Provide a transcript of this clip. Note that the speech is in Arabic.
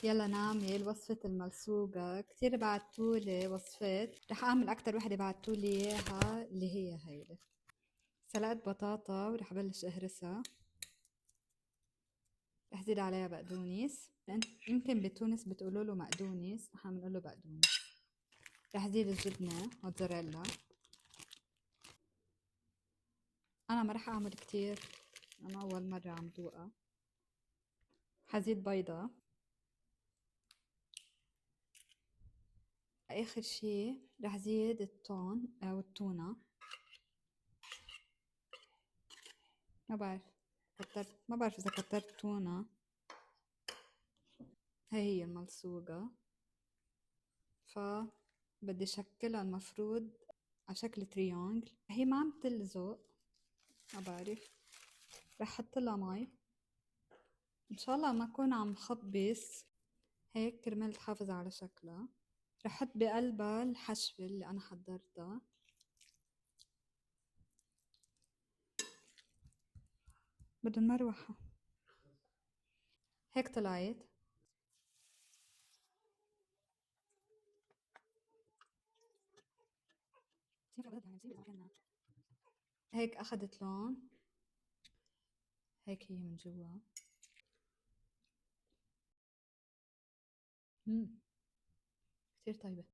يلا نعمل وصفة الملصوقة. كتير بعتولي وصفات، رح اعمل اكتر وحدة بعتولي اياها اللي هي هيدي. سلقت بطاطا ورح ابلش اهرسها. رح زيد عليها بقدونس، يمكن بتونس بتقولوا له مقدونس، نحن بنقول له بقدونس. رح زيد الجبنة موتزاريلا. انا ما رح اعمل كتير، انا اول مرة عم دوقها. حزيد بيضة. اخر شي رح زيد التون او التونة. ما بعرف اذا كترت تونة. هي الملصوقة. ف بدي شكلها المفروض على شكل تريانجل. هي ما عم تلزق، ما بعرف. رح احط لها مي ان شاء الله ما اكون عم خبص هيك كرمال تحافظ على شكلها. رح احط بقلبها الحشوة اللي انا حضرتها. بدهم مروحة. هيك طلعت. هيك اخذت لون. هيك هي من جوا. كتير طيبة.